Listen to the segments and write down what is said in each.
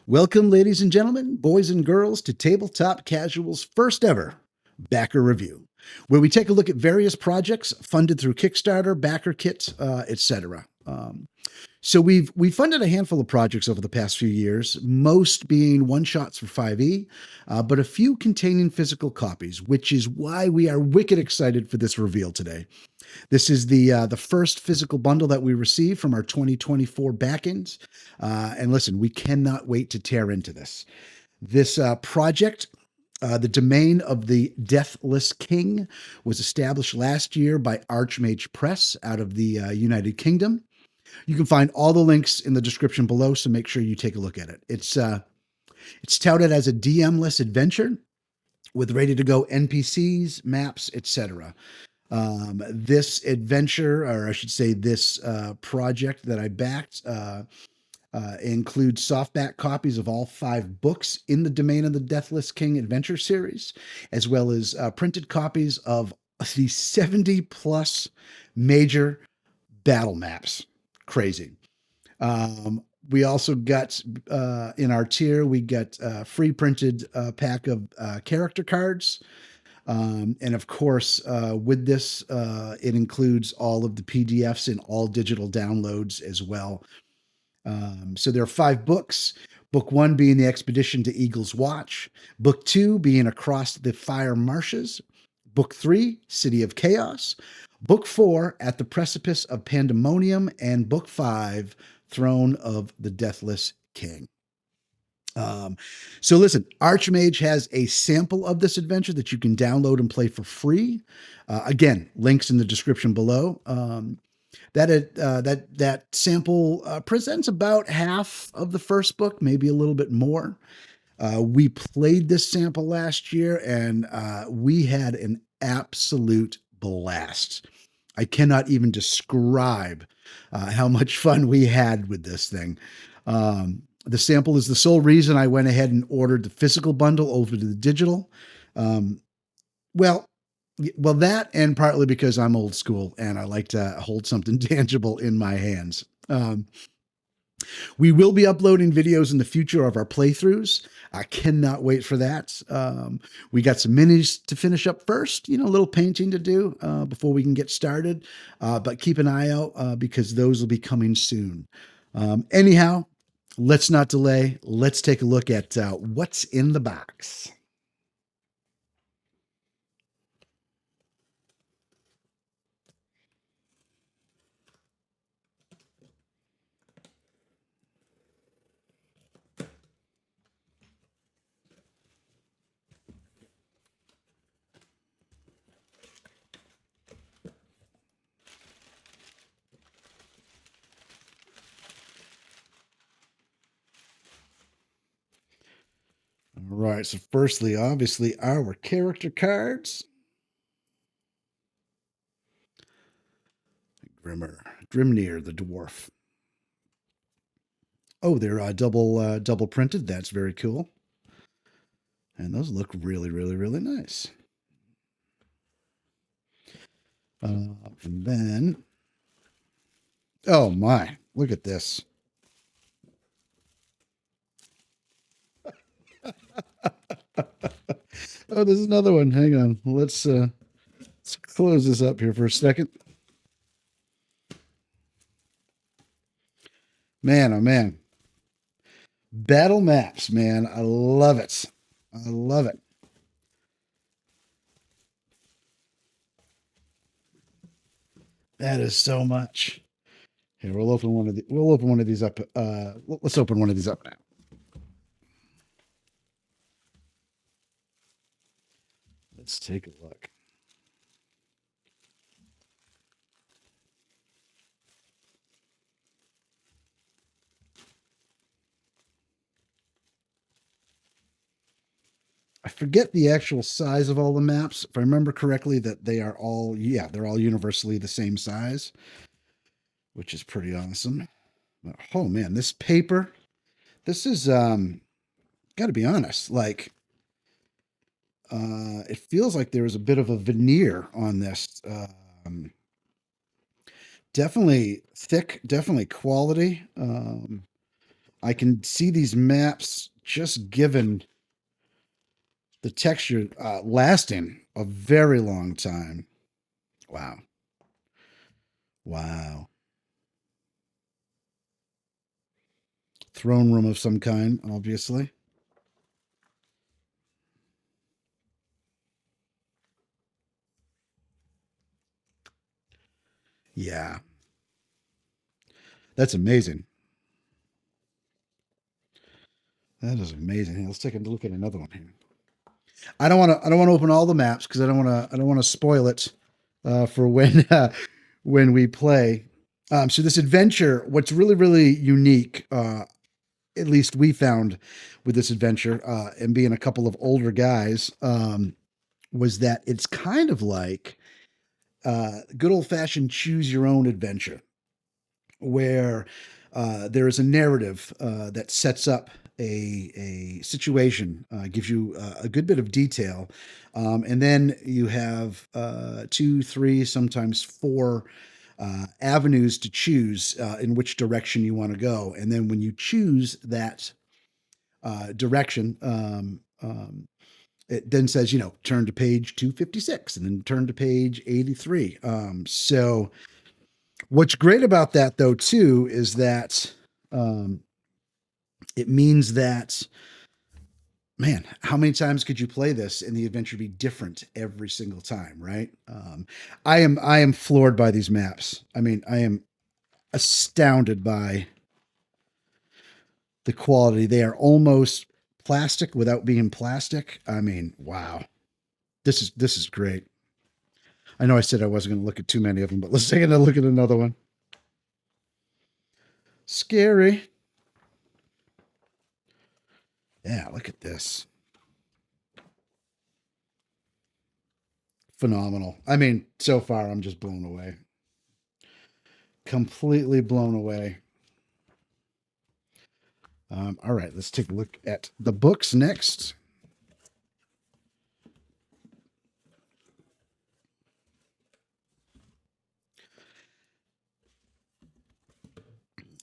Welcome, ladies and gentlemen, boys and girls, to Tabletop Casual's first ever Backer Review, where we take a look at various projects funded through Kickstarter, Backer Kit, etc. So we've funded a handful of projects over the past few years, most being one-shots for 5e, but a few containing physical copies, which is why we are wicked excited for this reveal today. This is the first physical bundle that we received from our 2024 backings. And listen, we cannot wait to tear into this. This project, the domain of the Deathless King, was established last year by Archmage Press out of the United Kingdom. You can find all the links in the description below, so make sure you take a look at it. It's touted as a DM-less adventure with ready-to-go NPCs, maps, etc. This adventure, or I should say this project that I backed, includes softback copies of all 5 books in the Domain of the Deathless King adventure series, as well as printed copies of the 70+ major battle maps. Crazy. We also got, in our tier, we got a free printed pack of character cards. And of course, with this, it includes all of the PDFs and all digital downloads as well. So there are 5 books. Book 1 being The Expedition to Eagle's Watch. Book 2 being Across the Fire Marshes. Book 3, City of Chaos. Book 4, At the Precipice of Pandemonium. And Book 5, Throne of the Deathless King. So listen, Archmage has a sample of this adventure that you can download and play for free. Again, links in the description below. That sample presents about half of the first book, maybe a little bit more. We played this sample last year, and we had an absolute blast. I cannot even describe how much fun we had with this thing. The sample is the sole reason I went ahead and ordered the physical bundle over to the digital. Well, that, and partly because I'm old school and I like to hold something tangible in my hands. We will be uploading videos in the future of our playthroughs. I cannot wait for that. We got some minis to finish up first, a little painting to do before we can get started. But keep an eye out because those will be coming soon. Anyhow, let's not delay. Let's take a look at what's in the box. All right, so firstly, obviously, our character cards. Grimnir, the dwarf. Oh, they're double printed. That's very cool. And those look really, really, really nice. And then, oh my, look at this. Oh, there's another one. Hang on. Let's close this up here for a second. Man, oh man. Battle maps, man. I love it. I love it. That is so much. Here, we'll open one of these up. Let's open one of these up now. Let's take a look. I forget the actual size of all the maps. If I remember correctly, that they are all, they're all universally the same size, which is pretty awesome. But, oh man, this paper, this is, got to be honest, like, it feels like there is a bit of a veneer on this. Definitely thick, definitely quality. I can see these maps just given the texture lasting a very long time. Wow. Wow. Throne room of some kind, obviously. Yeah. That's amazing. That is amazing. Hey, let's take a look at another one here. I don't want to. I don't want to open all the maps because I don't want to. I don't want to spoil it for when we play. So this adventure, what's really really unique, at least we found with this adventure, and being a couple of older guys, was that it's kind of like good old fashioned choose your own adventure, where there is a narrative that sets up a situation, gives you a good bit of detail, and then you have two, three, sometimes four avenues to choose in which direction you want to go. And then when you choose that direction, it then says, turn to page 256 and then turn to page 83. So what's great about that, though, too, is that it means that, man, how many times could you play this and the adventure be different every single time, right? I am floored by these maps. I mean, I am astounded by the quality. They are almost plastic without being plastic. I mean, wow. This is great. I know I said I wasn't going to look at too many of them, but let's take a look at another one. Scary. Yeah, look at this. Phenomenal. I mean, so far I'm just blown away. Completely blown away. All right, let's take a look at the books next.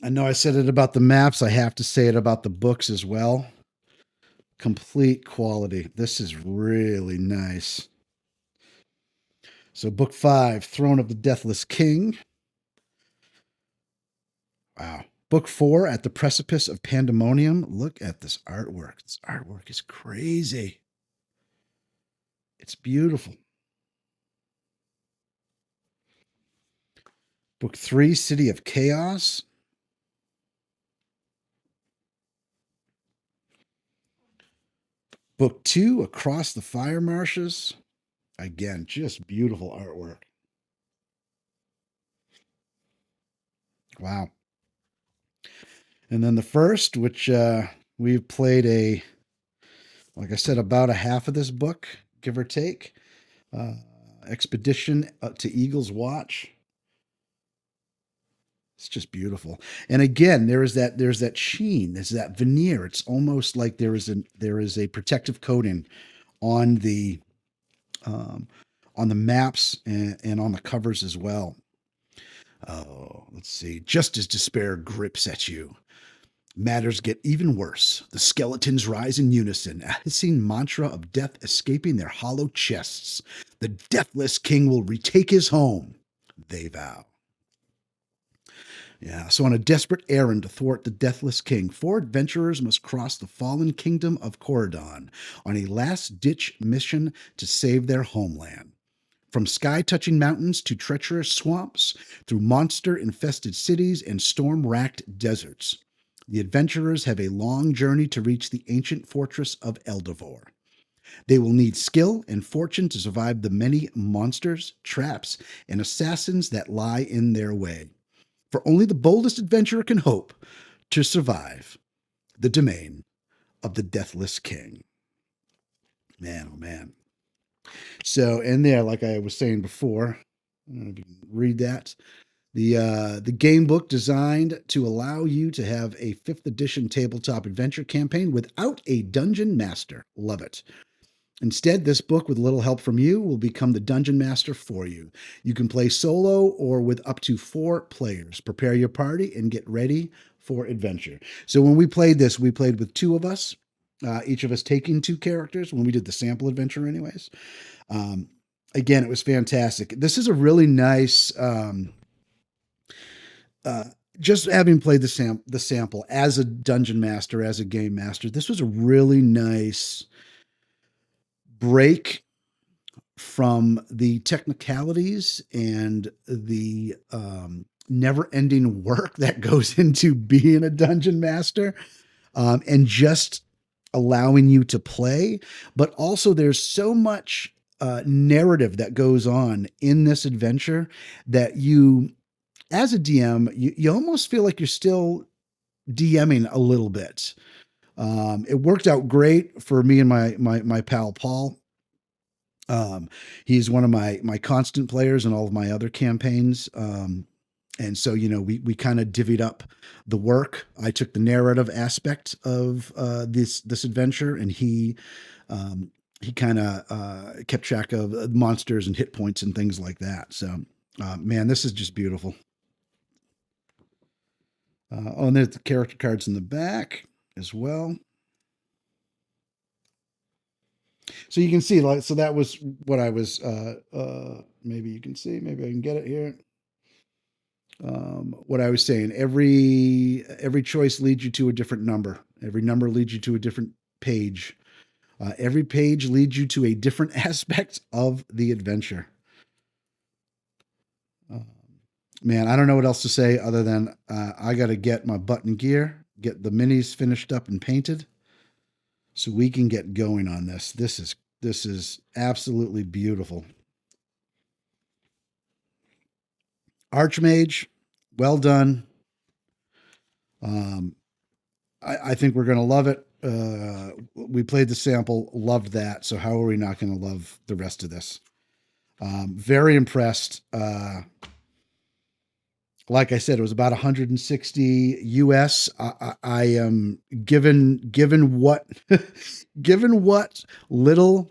I know I said it about the maps. I have to say it about the books as well. Complete quality. This is really nice. So, book 5, Throne of the Deathless King. Wow. Book 4, At the Precipice of Pandemonium. Look at this artwork. This artwork is crazy. It's beautiful. Book 3, City of Chaos. Book 2, Across the Fire Marshes. Again, just beautiful artwork. Wow. And then the first, which we've played like I said, about a half of this book, give or take. Expedition to Eagle's Watch. It's just beautiful. And again, there's that sheen, there's that veneer. It's almost like there is a protective coating on the maps and on the covers as well. Oh, let's see. Just as despair grips at you, matters get even worse. The skeletons rise in unison, a hissing mantra of death escaping their hollow chests. The Deathless King will retake his home, they vow. Yeah, so on a desperate errand to thwart the Deathless King, 4 adventurers must cross the fallen kingdom of Corridon on a last-ditch mission to save their homeland. From sky-touching mountains to treacherous swamps, through monster-infested cities and storm-racked deserts, the adventurers have a long journey to reach the ancient fortress of Eldivor. They will need skill and fortune to survive the many monsters, traps, and assassins that lie in their way. For only the boldest adventurer can hope to survive the domain of the Deathless King. Man, oh man. So in there, like I was saying before, I don't know if you can read that. The game book designed to allow you to have a 5th edition tabletop adventure campaign without a dungeon master. Love it. Instead, this book, with a little help from you, will become the dungeon master for you. You can play solo or with up to 4 players. Prepare your party and get ready for adventure. So when we played this, we played with two of us, each of us taking two characters when we did the sample adventure anyways. Again, it was fantastic. This is a really nice, just having played the sample as a dungeon master, as a game master, this was a really nice break from the technicalities and the never-ending work that goes into being a dungeon master, and just allowing you to play. But also there's so much narrative that goes on in this adventure that you, as a DM, you almost feel like you're still DMing a little bit. It worked out great for me and my pal Paul. He's one of my constant players in all of my other campaigns. And so, we kind of divvied up the work. I took the narrative aspect of this adventure, and he kind of kept track of monsters and hit points and things like that. So, man, this is just beautiful. And there's the character cards in the back as well. So you can see, so that was what I was, maybe you can see, maybe I can get it here. What I was saying, every choice leads you to a different number. Every number leads you to a different page. Every page leads you to a different aspect of the adventure. Man, I don't know what else to say other than I got to get my button gear, get the minis finished up and painted, so we can get going on this. This is absolutely beautiful. Archmage, well done. I think we're going to love it. We played the sample, loved that. So how are we not going to love the rest of this? Very impressed. Like I said, it was about 160 US. I am given what given what little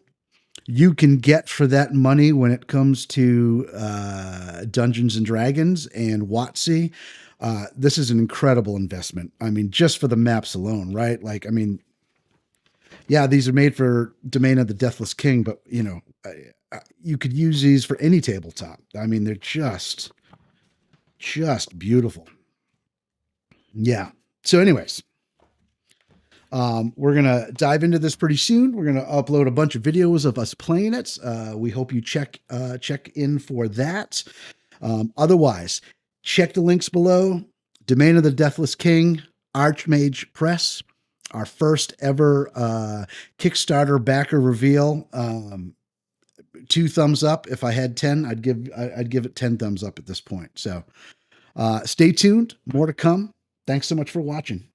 you can get for that money when it comes to Dungeons and Dragons and WotC. This is an incredible investment. I mean, just for the maps alone, right? Like, I mean, yeah, these are made for Domain of the Deathless King, but you could use these for any tabletop. I mean, they're just beautiful. Yeah. So anyways, we're going to dive into this pretty soon. We're going to upload a bunch of videos of us playing it. We hope you check in for that. Otherwise, check the links below. Domain of the Deathless King, Archmage Press, our first ever Kickstarter backer reveal. 2 thumbs up. If I had 10, I'd give it 10 thumbs up at this point. So stay tuned. More to come. Thanks so much for watching.